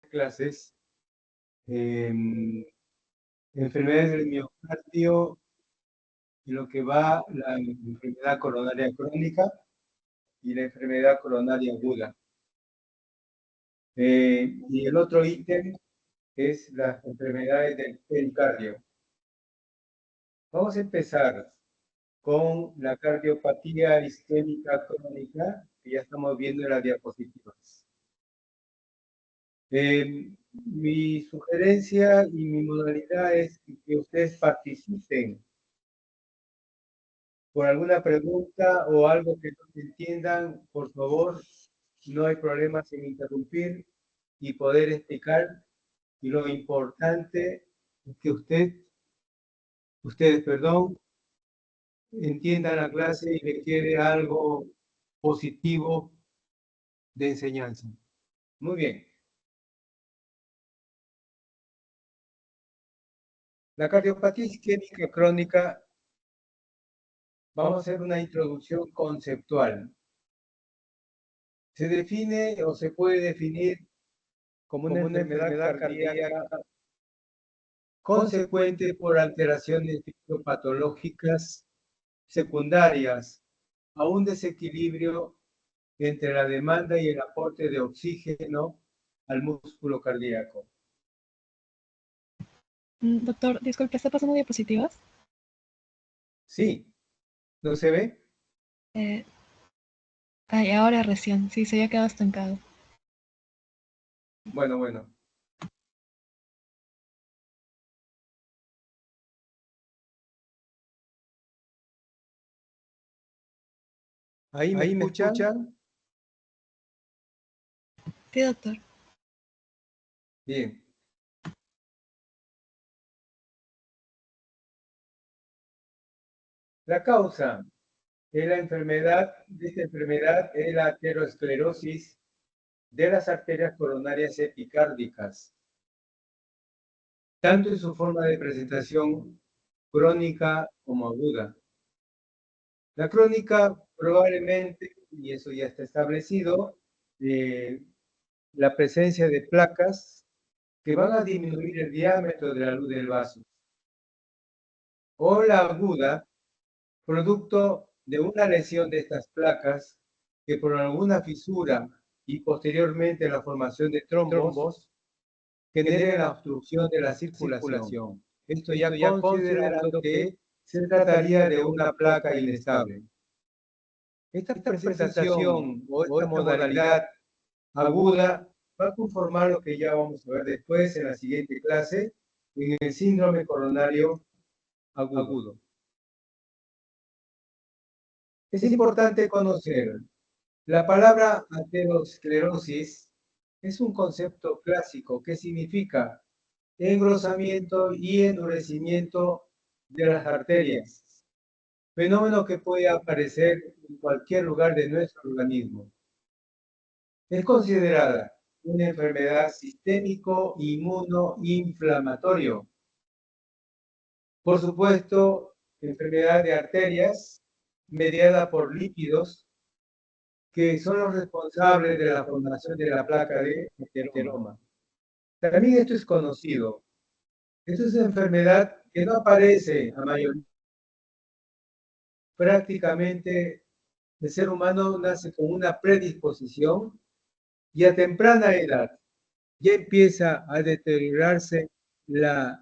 clases, enfermedades del miocardio y lo que va la enfermedad coronaria crónica y la enfermedad coronaria aguda. Y el otro ítem es las enfermedades del pericardio. Vamos a empezar con la cardiopatía isquémica crónica, que ya estamos viendo en las diapositivas. Mi sugerencia y mi modalidad es que ustedes participen por alguna pregunta o algo que no entiendan, por favor, no hay problemas en interrumpir y poder explicar. Y lo importante es que ustedes, entiendan la clase y les quede algo positivo de enseñanza. Muy bien. La cardiopatía isquémica crónica, vamos a hacer una introducción conceptual. Se define o se puede definir como una enfermedad cardíaca consecuente por alteraciones fisiopatológicas secundarias a un desequilibrio entre la demanda y el aporte de oxígeno al músculo cardíaco. Doctor, disculpe, ¿está pasando diapositivas? Sí. ¿No se ve? Ay, ahora recién, sí, se había quedado estancado. Bueno. ¿Ahí me escuchan? Sí, doctor. Bien. La causa de esta enfermedad es la aterosclerosis de las arterias coronarias epicárdicas, tanto en su forma de presentación crónica como aguda. La crónica probablemente, y eso ya está establecido, la presencia de placas que van a disminuir el diámetro de la luz del vaso. O la aguda, producto de una lesión de estas placas que por alguna fisura y posteriormente la formación de trombos genere la obstrucción de la circulación. Esto ya considerando que se trataría de una placa inestable. Esta presentación o esta modalidad aguda va a conformar lo que ya vamos a ver después en la siguiente clase, en el síndrome coronario agudo. Es importante conocer, la palabra aterosclerosis es un concepto clásico que significa engrosamiento y endurecimiento de las arterias, fenómeno que puede aparecer en cualquier lugar de nuestro organismo. Es considerada una enfermedad sistémico inmunoinflamatorio. Por supuesto, enfermedad de arterias mediada por lípidos que son los responsables de la formación de la placa de ateroma. También esto es conocido. Esto es una enfermedad que no aparece a mayoría. Prácticamente el ser humano nace con una predisposición y a temprana edad ya empieza a deteriorarse el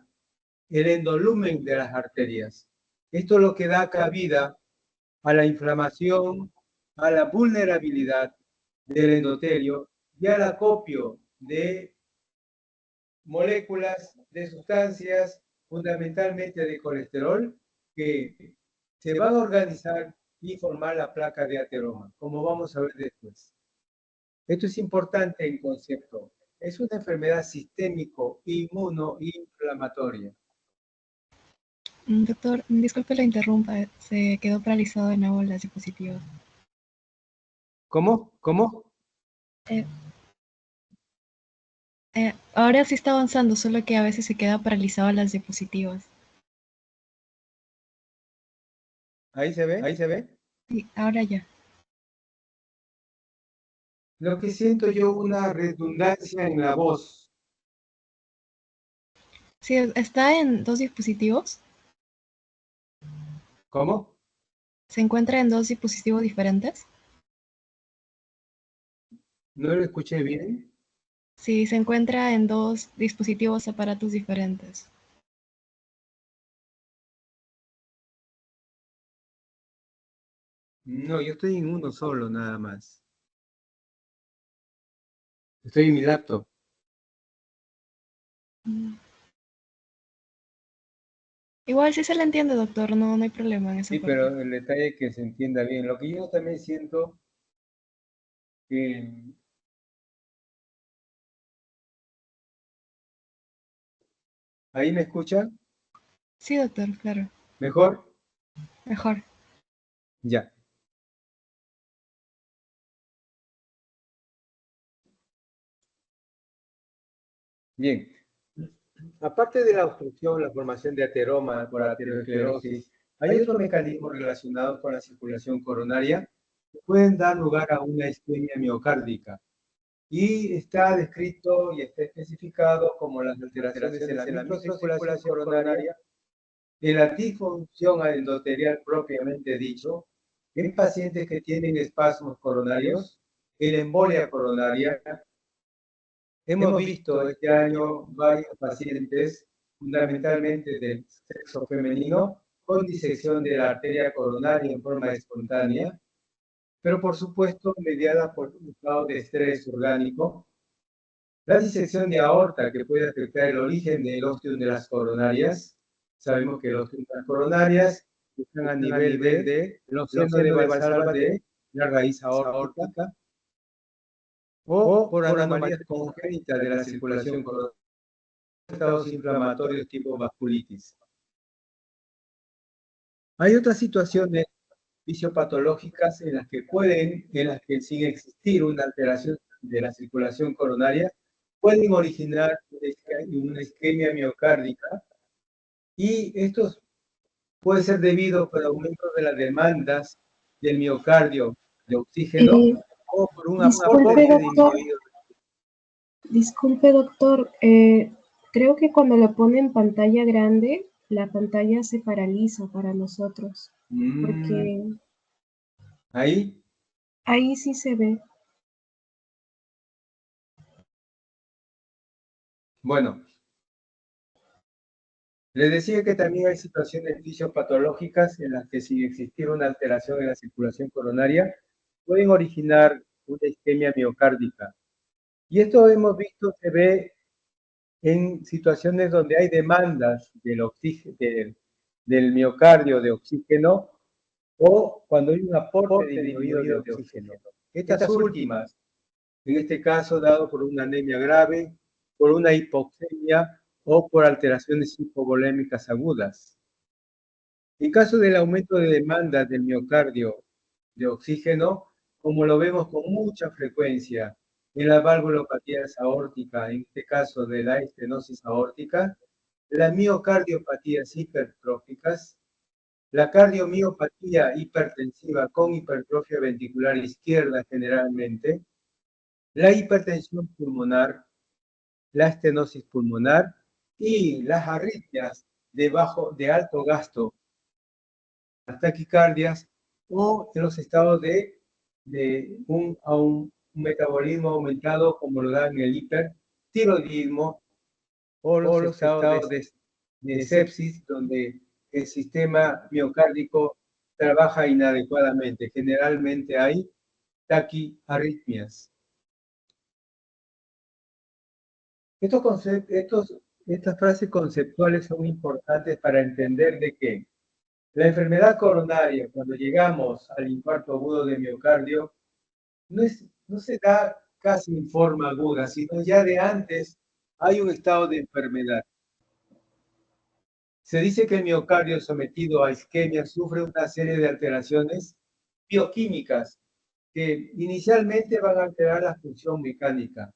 endolumen de las arterias. Esto es lo que da cabida a la inflamación, a la vulnerabilidad del endotelio y al acopio de moléculas, de sustancias, fundamentalmente de colesterol, que se van a organizar y formar la placa de ateroma, como vamos a ver después. Esto es importante en concepto. Es una enfermedad sistémico inmunoinflamatoria. Doctor, disculpe la interrumpa, se quedó paralizado de nuevo las diapositivas. ¿Cómo? Ahora sí está avanzando, solo que a veces se queda paralizado las diapositivas. ¿Ahí se ve? Sí, ahora ya. Lo que siento yo una redundancia en la voz. Sí, está en dos dispositivos. ¿Cómo? Se encuentra en dos dispositivos diferentes. ¿No lo escuché bien? Sí, se encuentra en dos dispositivos, aparatos diferentes. No, yo estoy en uno solo, nada más. Estoy en mi laptop. Mm. Igual sí se le entiende, doctor, no, no hay problema en esa Sí, parte. pero el detalle es que se entienda bien. Lo que yo también siento que... ¿Ahí me escuchan? Sí, doctor, claro. ¿Mejor? Mejor. Ya. Bien. Aparte de la obstrucción, la formación de ateroma por aterosclerosis, hay otros mecanismos relacionados con la circulación coronaria que pueden dar lugar a una isquemia miocárdica. Y está descrito y está especificado como las alteraciones en la microcirculación coronaria, en la disfunción endotelial propiamente dicho, en pacientes que tienen espasmos coronarios, en la embolia coronaria. Hemos visto este año varios pacientes, fundamentalmente del sexo femenino, con disección de la arteria coronaria en forma espontánea, pero por supuesto mediada por un estado de estrés orgánico. La disección de aorta, que puede afectar el origen del ostium de las coronarias. Sabemos que los ostium de las coronarias están a nivel de los senos de Valsalva de la raíz aórtica, o por anomalías congénitas de la circulación coronaria, estados inflamatorios tipo vasculitis. Hay otras situaciones fisiopatológicas en las que sin existir una alteración de la circulación coronaria, pueden originar una isquemia miocárdica, y esto puede ser debido por aumento de las demandas del miocardio de oxígeno Eh, o por un disculpe, aporte doctor, disminuido. disculpe, doctor. Creo que cuando lo pone en pantalla grande, la pantalla se paraliza para nosotros, porque Ahí, ahí sí se ve. bueno, les decía que también hay situaciones fisiopatológicas en las que sin existir una alteración en la circulación coronaria, pueden originar una isquemia miocárdica. Y esto hemos visto, se ve en situaciones donde hay demandas del oxígeno, del miocardio de oxígeno, o cuando hay un aporte disminuido de oxígeno. Estas últimas, en este caso dado por una anemia grave, por una hipoxemia o por alteraciones hipovolémicas agudas. En caso del aumento de demanda del miocardio de oxígeno, como lo vemos con mucha frecuencia en las valvulopatías aórticas, en este caso de la estenosis aórtica, las miocardiopatías hipertróficas, la cardiomiopatía hipertensiva con hipertrofia ventricular izquierda generalmente, la hipertensión pulmonar, la estenosis pulmonar y las arritmias de alto gasto, las taquicardias, o en los estados de un metabolismo aumentado como lo dan el hipertiroidismo, o los estados de sepsis, donde el sistema miocárdico trabaja inadecuadamente. Generalmente hay taquiarritmias. Estas frases conceptuales son importantes para entender de que la enfermedad coronaria, cuando llegamos al infarto agudo de miocardio, no se da casi en forma aguda, sino ya de antes hay un estado de enfermedad. Se dice que el miocardio sometido a isquemia sufre una serie de alteraciones bioquímicas que inicialmente van a alterar la función mecánica,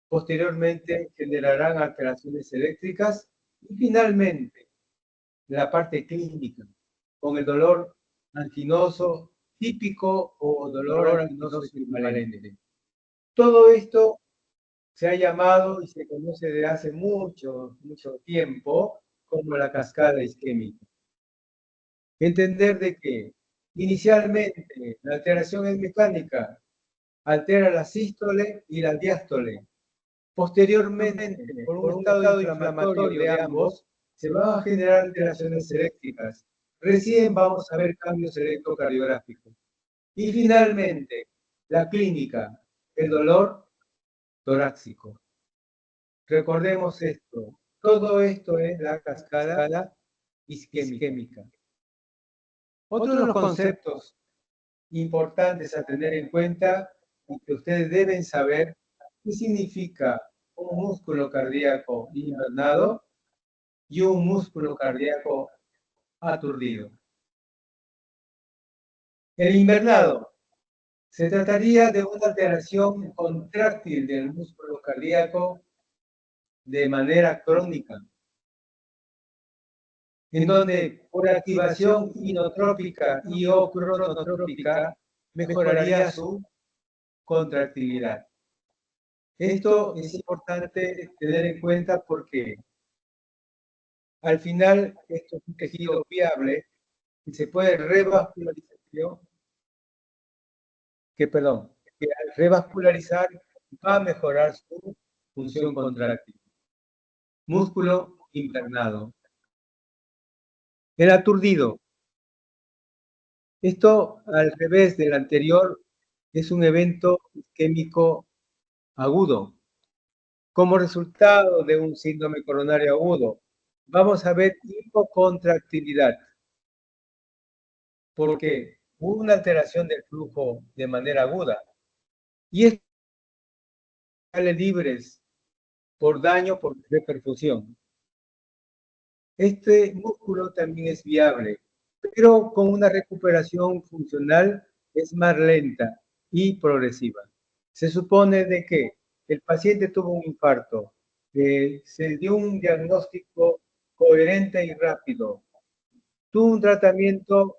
posteriormente generarán alteraciones eléctricas y finalmente la parte clínica, con el dolor anginoso típico o dolor anginoso equivalente. Todo esto Se ha llamado y se conoce desde hace mucho tiempo como la cascada isquémica. Entender de que inicialmente la alteración es mecánica, altera la sístole y la diástole. Posteriormente, por un estado inflamatorio de ambos, se van a generar alteraciones eléctricas. Recién vamos a ver cambios electrocardiográficos. Y finalmente, la clínica, el dolor torácico. Recordemos esto, todo esto es la cascada isquémica. Otro de los conceptos importantes a tener en cuenta y que ustedes deben saber qué significa un músculo cardíaco invernado y un músculo cardíaco aturdido. El invernado se trataría de una alteración contráctil del músculo cardíaco de manera crónica, en donde por activación inotrópica y o cronotrópica mejoraría su contractilidad. Esto es importante tener en cuenta porque al final esto es un tejido viable y se puede revascularizar, que al revascularizar va a mejorar su función contráctil. Músculo invernado. El aturdido. Esto, al revés del anterior, es un evento isquémico agudo. Como resultado de un síndrome coronario agudo, vamos a ver hipocontractilidad, porque hubo una alteración del flujo de manera aguda y es libres por daño por reperfusión. Este músculo también es viable, pero con una recuperación funcional es más lenta y progresiva. Se supone de que el paciente tuvo un infarto, se dio un diagnóstico coherente y rápido, tuvo un tratamiento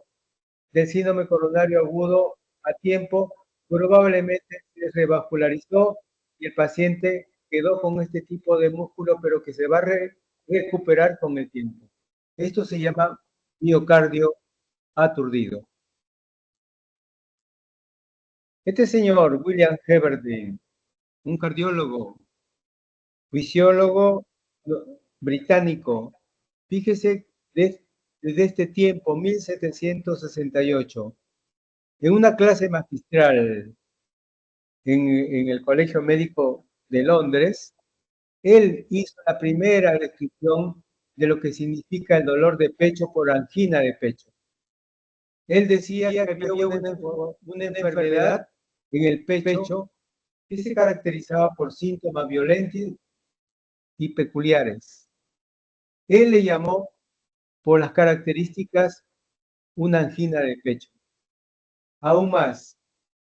del síndrome coronario agudo a tiempo, probablemente se revascularizó y el paciente quedó con este tipo de músculo, pero que se va a recuperar con el tiempo. Esto se llama miocardio aturdido. Este señor, William Heberdine, un cardiólogo, fisiólogo británico, fíjese desde este tiempo, 1768, en una clase magistral en el Colegio Médico de Londres, él hizo la primera descripción de lo que significa el dolor de pecho por angina de pecho. Él decía que había una enfermedad en el pecho que se caracterizaba por síntomas violentos y peculiares. Él le llamó por las características una angina de pecho. Aún más,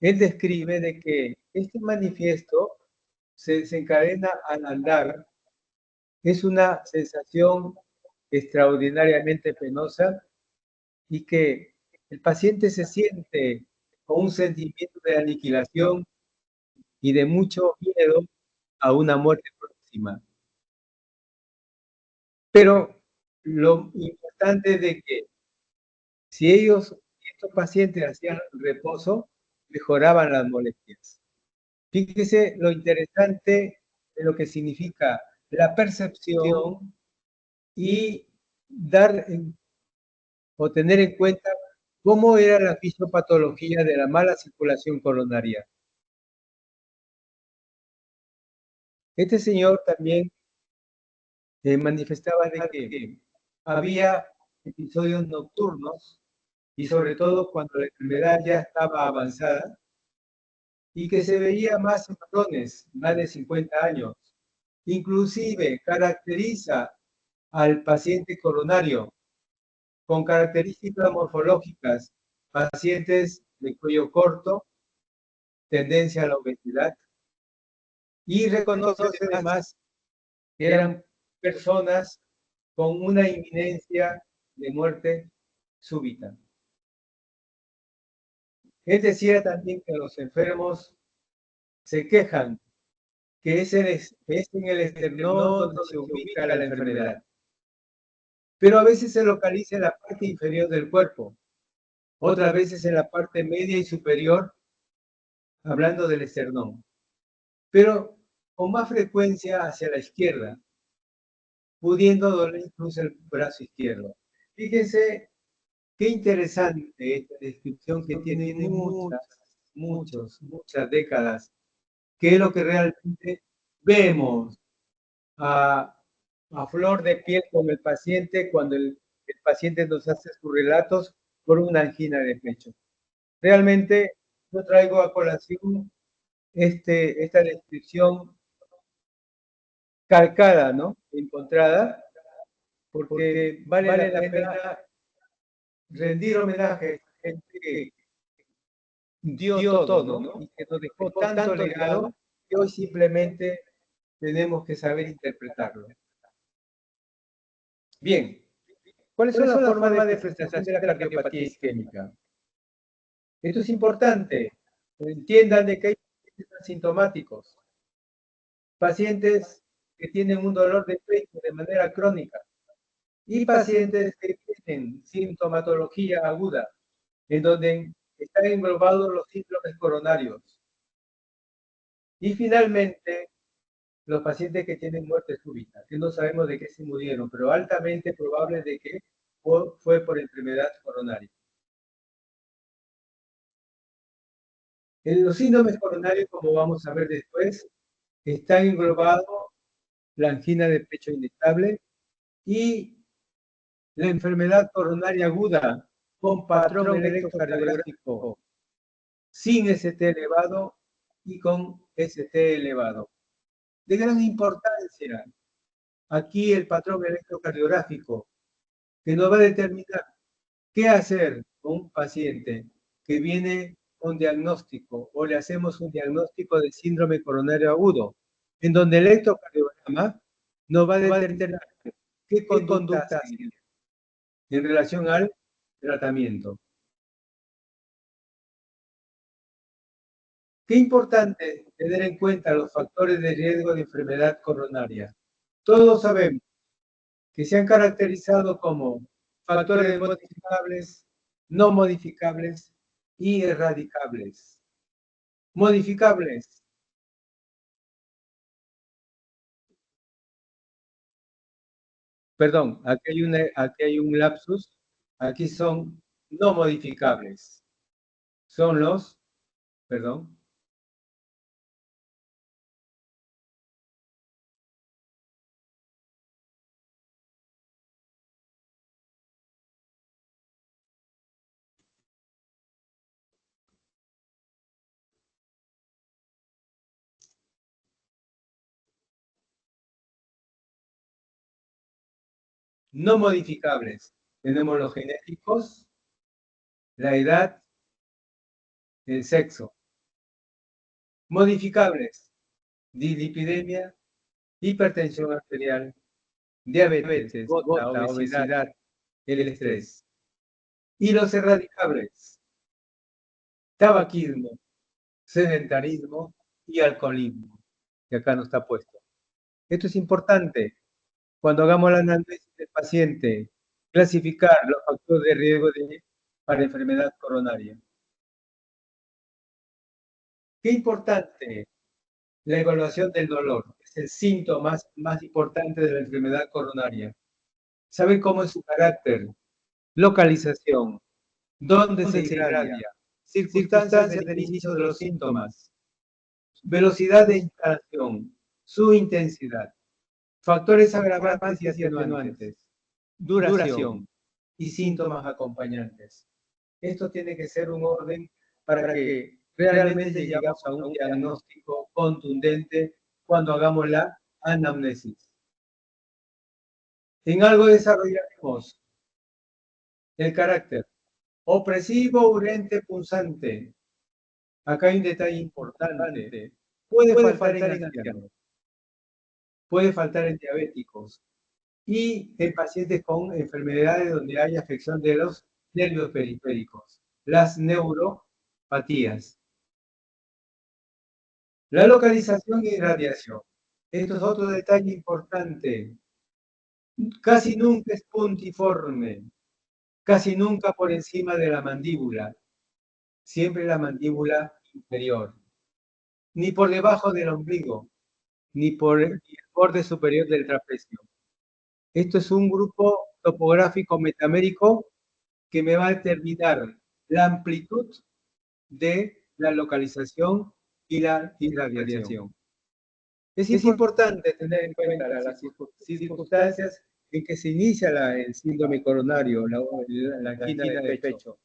él describe de que este manifiesto se desencadena al andar, es una sensación extraordinariamente penosa y que el paciente se siente con un sentimiento de aniquilación y de mucho miedo a una muerte próxima. Pero lo importante es de que si estos pacientes hacían reposo, mejoraban las molestias. Fíjese lo interesante de lo que significa la percepción y o tener en cuenta cómo era la fisiopatología de la mala circulación coronaria. Este señor también manifestaba de que había episodios nocturnos y sobre todo cuando la enfermedad ya estaba avanzada y que se veía más en varones, más de 50 años. Inclusive caracteriza al paciente coronario con características morfológicas, pacientes de cuello corto, tendencia a la obesidad, y reconoce además que eran personas con una inminencia de muerte súbita. Él decía también que los enfermos se quejan que es en el esternón donde se ubica la enfermedad. Pero a veces se localiza en la parte inferior del cuerpo, otras veces en la parte media y superior, hablando del esternón, pero con más frecuencia hacia la izquierda, pudiendo doler incluso el brazo izquierdo. Fíjense qué interesante esta descripción que tiene muchas décadas, que es lo que realmente vemos a flor de piel con el paciente cuando el paciente nos hace sus relatos por una angina de pecho. Realmente yo traigo a colación esta descripción calcada, ¿no? Encontrada, porque vale la pena rendir homenaje a esta gente que dio todo, ¿no? Y que nos dejó tanto legado que hoy simplemente tenemos que saber interpretarlo. Bien, ¿cuáles son las formas de presentación de la cardiopatía isquémica? Esto es importante. Entiendan de que hay pacientes asintomáticos, pacientes que tienen un dolor de pecho de manera crónica y pacientes que tienen sintomatología aguda, en donde están englobados los síndromes coronarios. Y finalmente, los pacientes que tienen muerte súbita, que no sabemos de qué se murieron, pero altamente probable de que fue por enfermedad coronaria. En los síndromes coronarios, como vamos a ver después, están englobados la angina de pecho inestable y la enfermedad coronaria aguda con patrón electrocardiográfico sin ST elevado y con ST elevado. De gran importancia aquí el patrón electrocardiográfico que nos va a determinar qué hacer con un paciente que viene con diagnóstico o le hacemos un diagnóstico de síndrome coronario agudo, en donde el electrocardiograma nos va a determinar qué conducta seguir en relación al tratamiento. Qué importante tener en cuenta los factores de riesgo de enfermedad coronaria. Todos sabemos que se han caracterizado como factores modificables, no modificables y erradicables. Modificables. Perdón, aquí hay un lapsus. Aquí son no modificables. Son los, perdón. No modificables. Tenemos los genéticos, la edad, el sexo. Modificables. Dislipidemia, hipertensión arterial, diabetes, gota, obesidad, el estrés. Y los erradicables. Tabaquismo, sedentarismo y alcoholismo, que acá no está puesto. Esto es importante. Cuando hagamos el análisis del paciente, clasificar los factores de riesgo para enfermedad coronaria. Qué importante la evaluación del dolor. Es el síntoma más importante de la enfermedad coronaria. ¿Saben cómo es su carácter? Localización. ¿Dónde se irradia? Circunstancias del inicio de los síntomas. Velocidad de instalación. Su intensidad. Factores agravantes y atenuantes. Duración. Y síntomas acompañantes. Esto tiene que ser un orden para que realmente llegamos a un diagnóstico contundente cuando hagamos la anamnesis. En algo desarrollaremos el carácter opresivo, urente, punzante. Acá hay un detalle importante. Puede faltar en ancianos, puede faltar en diabéticos y en pacientes con enfermedades donde hay afección de los nervios periféricos, las neuropatías. La localización y radiación. Esto es otro detalle importante. Casi nunca es puntiforme, casi nunca por encima de la mandíbula, siempre la mandíbula inferior, ni por debajo del ombligo, ni por el borde superior del trapecio. Esto es un grupo topográfico metamérico que me va a determinar la amplitud de la localización y la irradiación. Es importante tener en cuenta las circunstancias en que se inicia el síndrome coronario, la angina de pecho.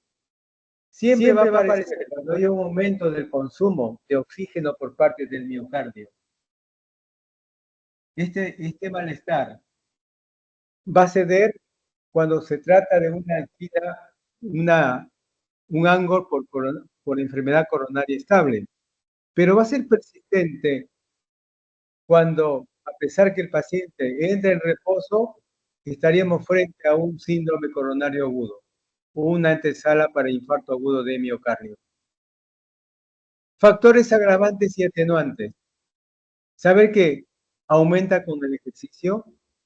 Siempre va a aparecer cuando hay un aumento del consumo de oxígeno por parte del miocardio. Este malestar va a ceder cuando se trata de una angina, un ángulo por enfermedad coronaria estable, pero va a ser persistente cuando, a pesar que el paciente entre en reposo, estaríamos frente a un síndrome coronario agudo, una antesala para infarto agudo de miocardio. Factores agravantes y atenuantes. Saber que aumenta con el ejercicio,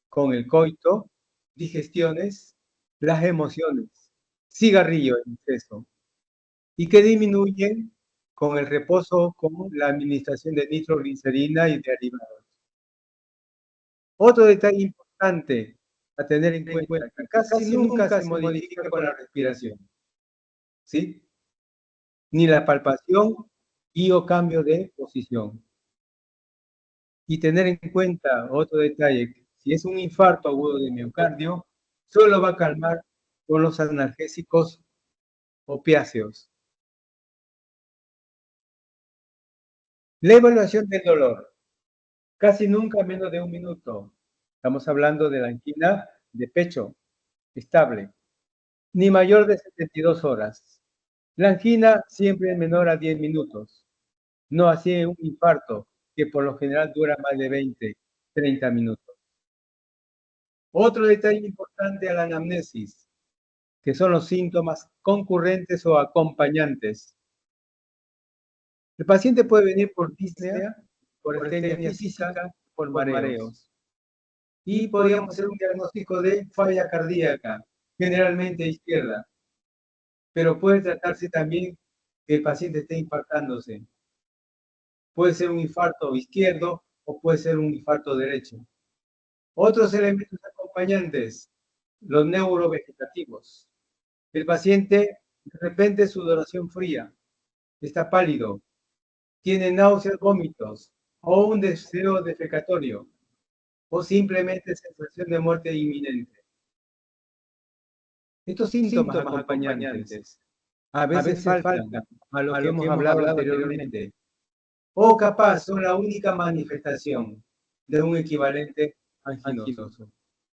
con el coito, digestiones, las emociones, cigarrillo en exceso, y que disminuyen con el reposo, con la administración de nitroglicerina y derivados. Otro detalle importante a tener en cuenta, que casi nunca se modifica con la respiración, ¿sí? Ni la palpación y o cambio de posición. Y tener en cuenta otro detalle, si es un infarto agudo de miocardio, solo va a calmar con los analgésicos opiáceos. La evaluación del dolor. Casi nunca menos de 1 minuto. Estamos hablando de la angina de pecho estable. Ni mayor de 72 horas. La angina siempre es menor a 10 minutos. No así un infarto, que por lo general dura más de 20, 30 minutos. Otro detalle importante a la anamnesis, que son los síntomas concurrentes o acompañantes. El paciente puede venir por disnea, por astenia física, por mareos. Y podríamos hacer un diagnóstico de falla cardíaca, generalmente izquierda. Pero puede tratarse también que el paciente esté infartándose. Puede ser un infarto izquierdo o puede ser un infarto derecho. Otros elementos acompañantes, los neurovegetativos. El paciente, de repente, sudoración fría, está pálido, tiene náuseas, vómitos o un deseo defecatorio o simplemente sensación de muerte inminente. Estos síntomas acompañantes a veces faltan a lo que hemos hablado anteriormente, o capaz son la única manifestación de un equivalente anginoso.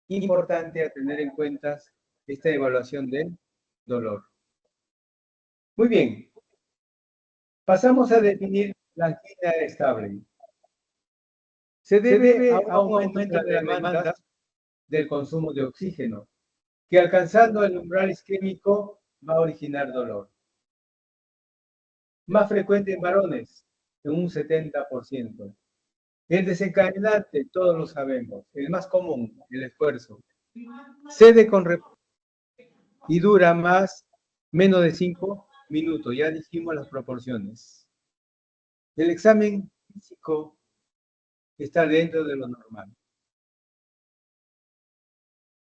Importante a tener en cuenta esta evaluación del dolor. Muy bien, pasamos a definir la angina estable. Se debe a un aumento de la demanda del consumo de oxígeno, que alcanzando el umbral isquémico va a originar dolor. Más frecuente en varones, en un 70%. El desencadenante, todos lo sabemos, el más común, el esfuerzo. Cede con reposo y dura menos de 5 minutos, ya dijimos las proporciones. El examen físico está dentro de lo normal.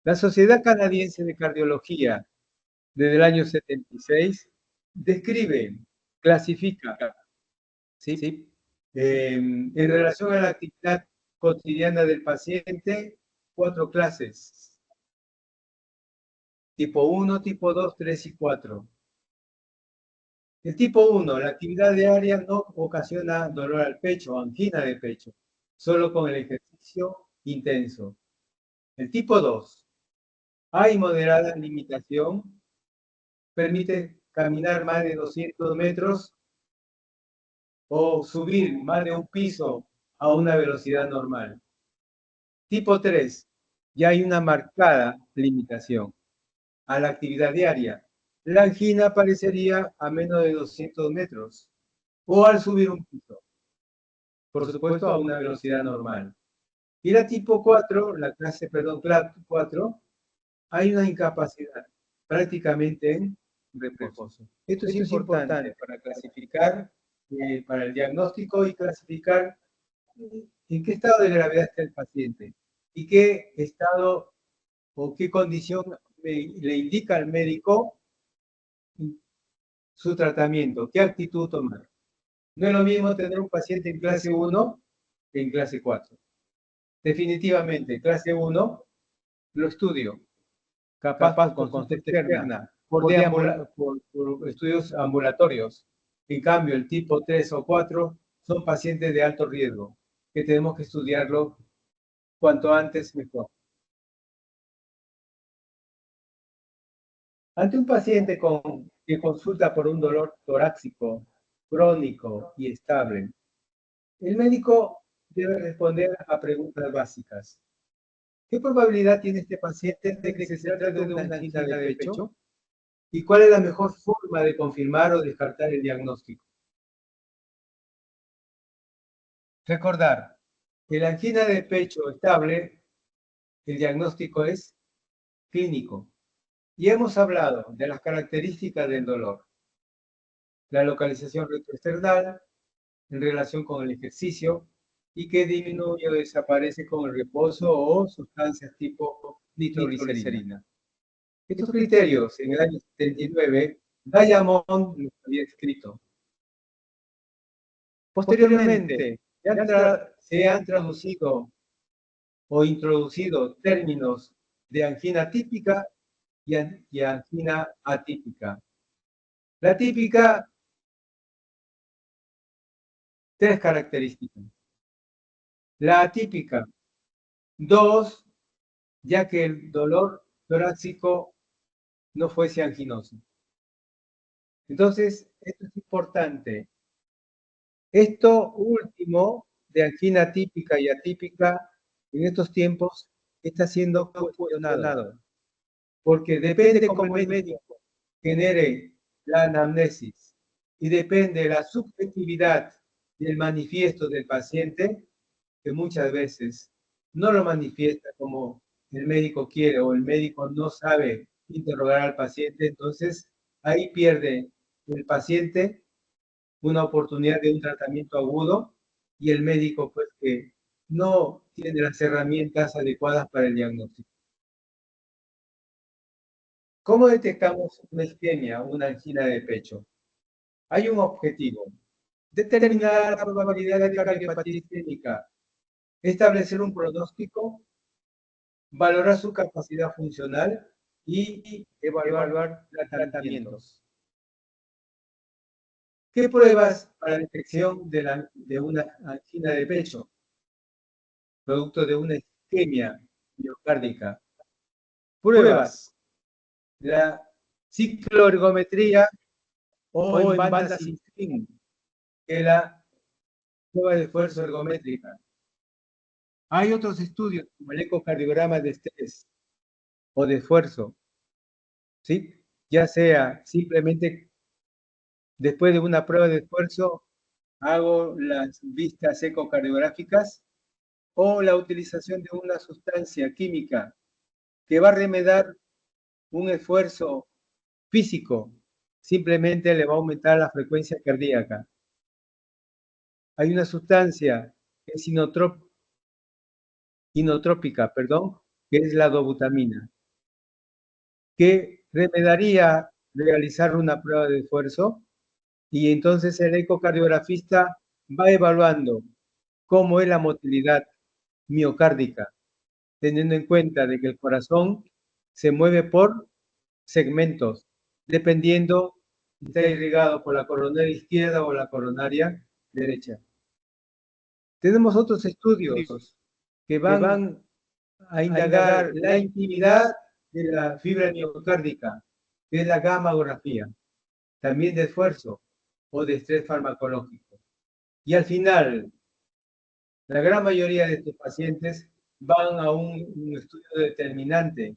La Sociedad Canadiense de Cardiología, desde el año 76, describe, clasifica, ¿sí? En relación a la actividad cotidiana del paciente, 4 clases. Tipo 1, tipo 2, 3 y 4. El tipo 1, la actividad diaria no ocasiona dolor al pecho o angina de pecho, solo con el ejercicio intenso. El tipo 2, hay moderada limitación, permite caminar más de 200 metros o subir más de un piso a una velocidad normal. Tipo 3, ya hay una marcada limitación a la actividad diaria. La angina aparecería a menos de 200 metros o al subir un piso. por supuesto a una velocidad normal. Y la tipo 4, la clase 4, hay una incapacidad prácticamente en reposo. Esto es importante para clasificar, para el diagnóstico y clasificar en qué estado de gravedad está el paciente y qué estado o qué condición le indica al médico su tratamiento, qué actitud tomar. No es lo mismo tener un paciente en clase 1 que en clase 4. Definitivamente, clase 1 lo estudio, capaz con consulta externa, por estudios ambulatorios. En cambio, el tipo 3 o 4 son pacientes de alto riesgo, que tenemos que estudiarlo cuanto antes mejor. Ante un paciente que consulta por un dolor torácico crónico y estable, el médico debe responder a preguntas básicas. ¿Qué probabilidad tiene este paciente de que se trate de una angina de pecho? ¿Y cuál es la mejor forma de confirmar o descartar el diagnóstico? Recordar que la angina de pecho estable, el diagnóstico es clínico. Y hemos hablado de las características del dolor. La localización retroesternal en relación con el ejercicio y que disminuye o desaparece con el reposo o sustancias tipo nitroglicerina. Estos criterios en el año 79, Diamond los había escrito. Posteriormente, se han traducido o introducido términos de angina típica y angina atípica. La típica, 3 características. La atípica, 2, ya que el dolor torácico no fuese anginoso. Entonces, esto es importante. Esto último de angina típica y atípica en estos tiempos está siendo cuestionado, porque depende cómo el médico genere la anamnesis y depende de la subjetividad del manifiesto del paciente, que muchas veces no lo manifiesta como el médico quiere o el médico no sabe interrogar al paciente, entonces ahí pierde el paciente una oportunidad de un tratamiento agudo y el médico pues que no tiene las herramientas adecuadas para el diagnóstico. ¿Cómo detectamos una isquemia, una angina de pecho? Hay un objetivo: determinar la probabilidad de cardiopatía isquémica, establecer un pronóstico, valorar su capacidad funcional y evaluar los tratamientos. ¿Qué pruebas para la detección de una angina de pecho, producto de una isquemia miocárdica? Pruebas: la cicloergometría o en banda sin spin, que es la prueba de esfuerzo ergométrica. Hay otros estudios, como el ecocardiograma de estrés o de esfuerzo, ¿sí? Ya sea simplemente después de una prueba de esfuerzo, hago las vistas ecocardiográficas o la utilización de una sustancia química que va a remediar un esfuerzo físico, simplemente le va a aumentar la frecuencia cardíaca. Hay una sustancia que es inotrópica, que es la dobutamina, que remediaría realizar una prueba de esfuerzo y entonces el ecocardiografista va evaluando cómo es la motilidad miocárdica, teniendo en cuenta de que el corazón se mueve por segmentos, dependiendo si está irrigado por la coronaria izquierda o la coronaria derecha. Tenemos otros estudios que van a indagar la intimidad de la fibra miocárdica, que es la gammagrafía, también de esfuerzo o de estrés farmacológico. Y al final, la gran mayoría de estos pacientes van a un estudio determinante,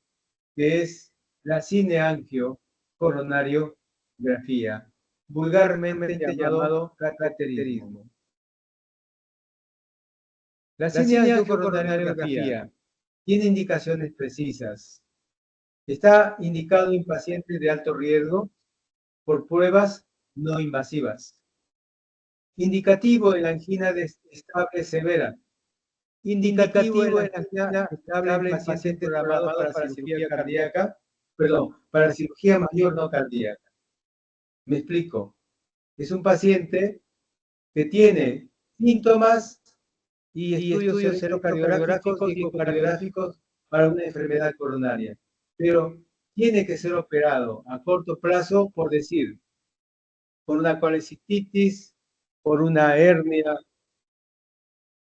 que es la cineangiocoronariografía, vulgarmente llamado cateterismo. La cine-angiocoronariografía tiene indicaciones precisas. Está indicado en pacientes de alto riesgo por pruebas no invasivas. Indicativo en la angina estable severa. Indicativo en la angina estable en pacientes programados para cirugía cardíaca, para cirugía mayor no cardíaca. Me explico. Es un paciente que tiene síntomas y estudios electrocardiográficos y ecocardiográficos para una enfermedad coronaria, pero tiene que ser operado a corto plazo, por decir, por una colecistitis, por una hernia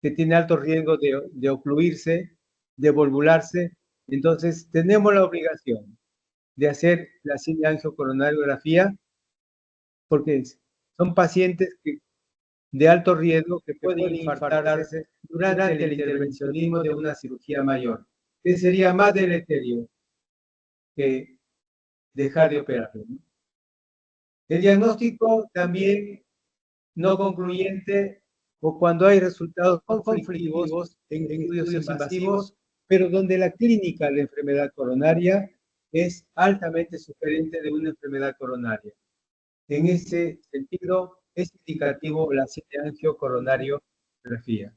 que tiene alto riesgo de ocluirse, de volvularse. Entonces, tenemos la obligación de hacer la cine-angiocoronariografía porque son pacientes de alto riesgo que pueden infartarse durante el intervencionismo de una cirugía mayor, que sería más deleterio que dejar de operarlo. El diagnóstico también no concluyente o cuando hay resultados conflictivos en estudios invasivos, pero donde la clínica de enfermedad coronaria es altamente sugerente de una enfermedad coronaria. En ese sentido, es indicativo la cine-angiocoronariografía.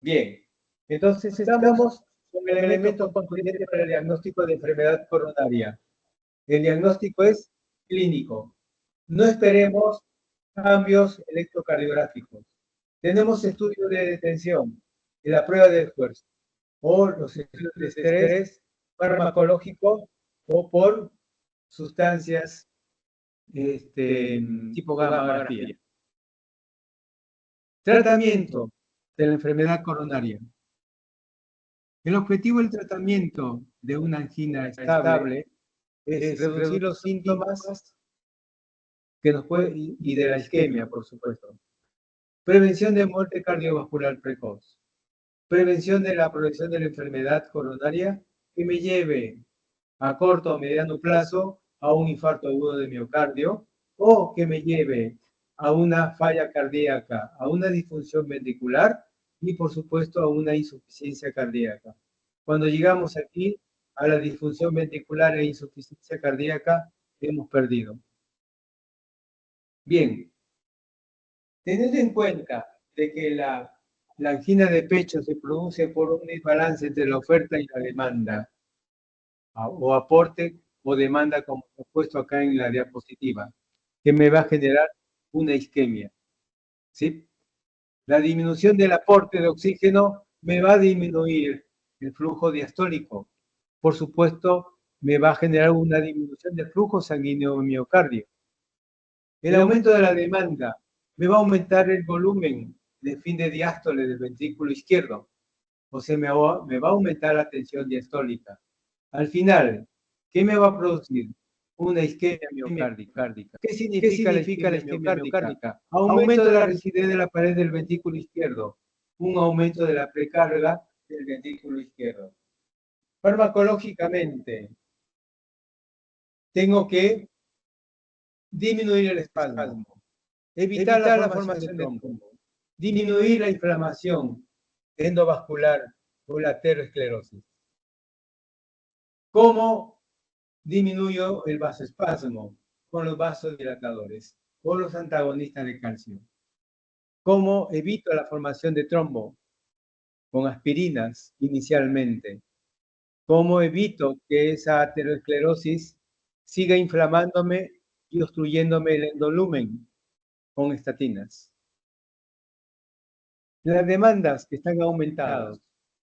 Bien, entonces estamos con el elemento concluyente para el diagnóstico de enfermedad coronaria. El diagnóstico es clínico. No esperemos cambios electrocardiográficos. Tenemos estudios de detención y la prueba de esfuerzo, o los estudios de estrés farmacológico o por sustancias tipo gammagrafía. Tratamiento de la enfermedad coronaria. El objetivo del tratamiento de una angina estable es reducir los síntomas que nos y de la isquemia, por supuesto. Prevención de muerte cardiovascular precoz. Prevención de la progresión de la enfermedad coronaria que me lleve a corto o mediano plazo a un infarto agudo de miocardio o que me lleve a una falla cardíaca, a una disfunción ventricular y, por supuesto, a una insuficiencia cardíaca. Cuando llegamos aquí a la disfunción ventricular e insuficiencia cardíaca, hemos perdido. Bien, teniendo en cuenta de que la angina de pecho se produce por un desbalance entre la oferta y la demanda, o aporte o demanda, como he puesto acá en la diapositiva, que me va a generar una isquemia. ¿Sí? La disminución del aporte de oxígeno me va a disminuir el flujo diastólico. Por supuesto, me va a generar una disminución del flujo sanguíneo en miocardio. El aumento de la demanda me va a aumentar el volumen de fin de diástole del ventrículo izquierdo. O sea, me va a aumentar la tensión diastólica. Al final, ¿qué me va a producir? Una isquemia miocárdica. ¿Qué significa la isquemia miocárdica? Aumento de la rigidez de la pared del ventrículo izquierdo. Un aumento de la precarga del ventrículo izquierdo. Farmacológicamente, tengo que disminuir el espasmo, evitar la formación de trombo, disminuir la inflamación endovascular o la aterosclerosis. ¿Cómo disminuyo el vasoespasmo? Con los vasodilatadores o los antagonistas de calcio. ¿Cómo evito la formación de trombo? Con aspirinas inicialmente. ¿Cómo evito que esa aterosclerosis siga inflamándome y obstruyéndome el endolumen? Con estatinas. Las demandas que están aumentadas,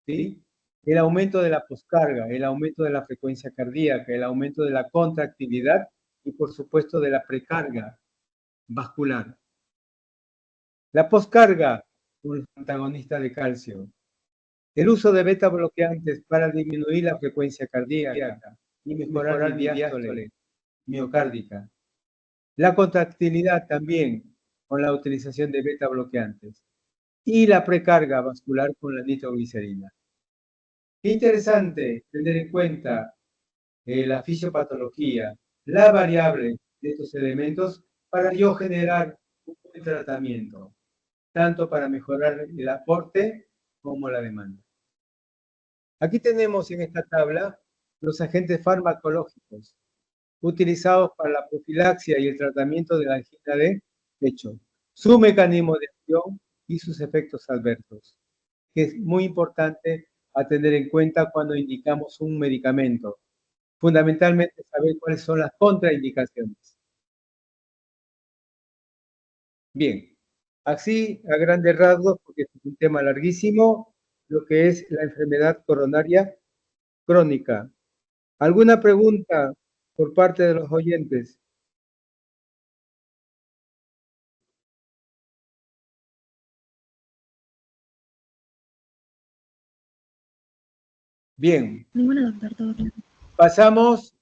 ¿sí? El aumento de la poscarga, el aumento de la frecuencia cardíaca, el aumento de la contractilidad y, por supuesto, de la precarga vascular. La poscarga, un antagonista de calcio. El uso de beta bloqueantes para disminuir la frecuencia cardíaca y mejorar mi diástole miocárdica. La contractilidad también con la utilización de beta bloqueantes. Y la precarga vascular con la nitroglicerina. Qué interesante tener en cuenta la fisiopatología, la variable de estos elementos para yo generar un buen tratamiento, tanto para mejorar el aporte como la demanda. Aquí tenemos en esta tabla los agentes farmacológicos utilizados para la profilaxia y el tratamiento de la angina de pecho, su mecanismo de acción y sus efectos adversos, que es muy importante a tener en cuenta cuando indicamos un medicamento. Fundamentalmente saber cuáles son las contraindicaciones. Bien, así a grandes rasgos, porque este es un tema larguísimo, lo que es la enfermedad coronaria crónica. ¿Alguna pregunta por parte de los oyentes? Bien, Ninguna, doctor, todo bien. pasamos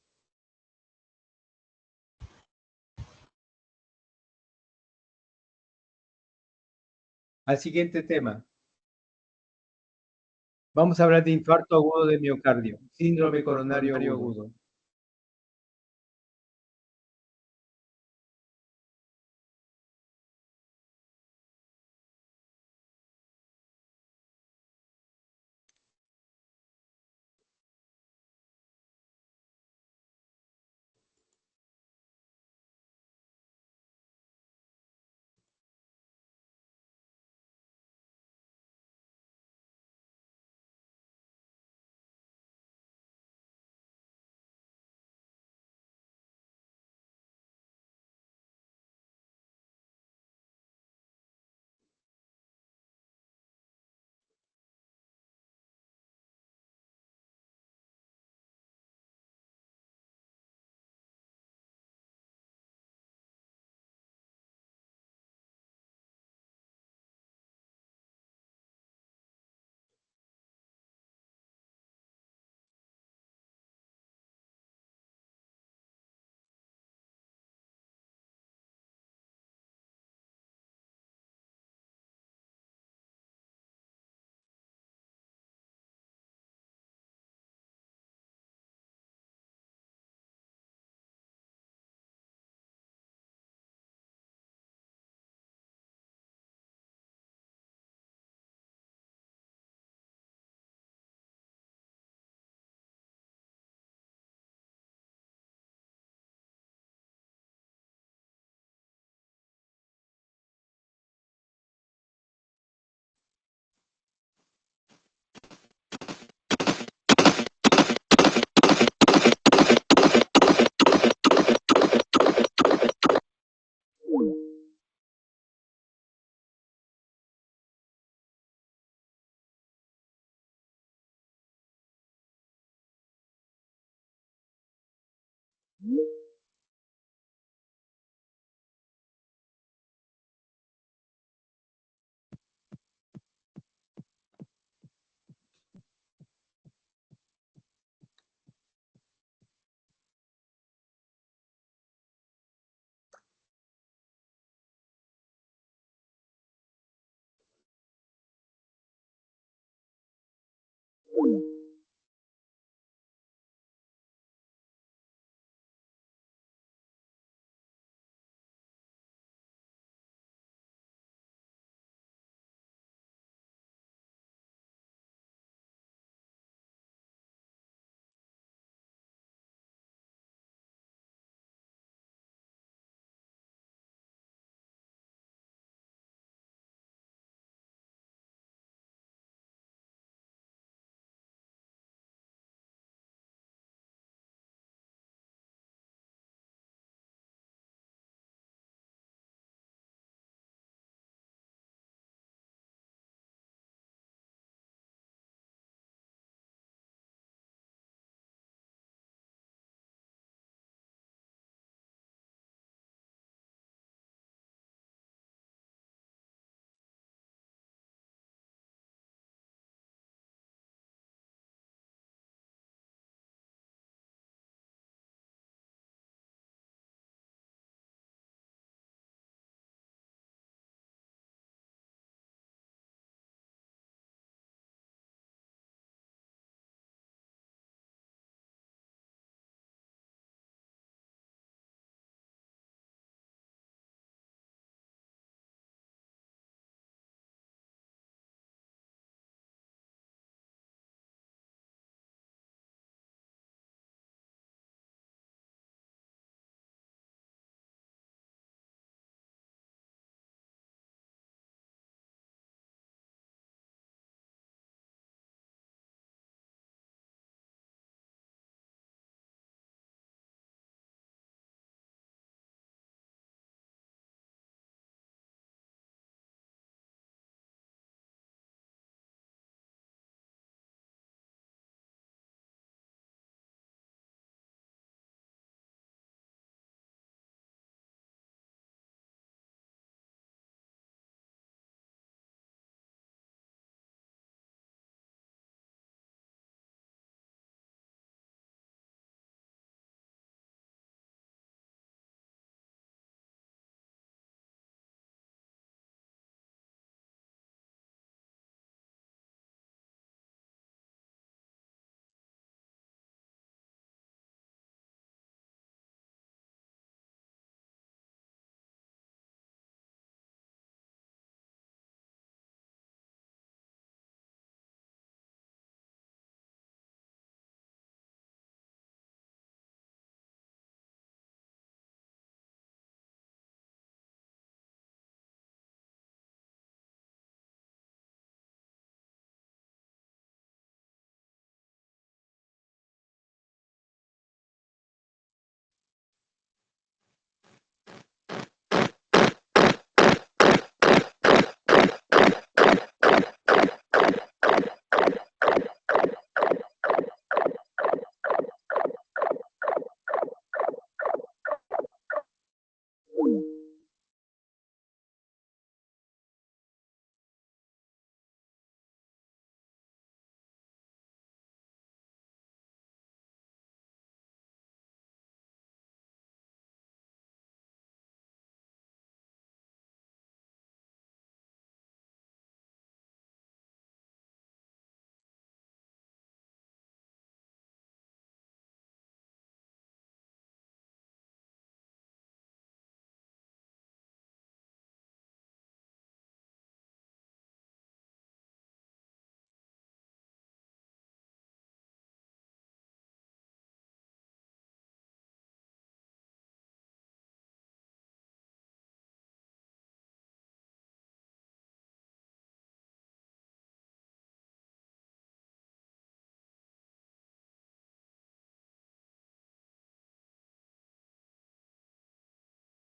al siguiente tema. Vamos a hablar de infarto agudo de miocardio, síndrome coronario agudo.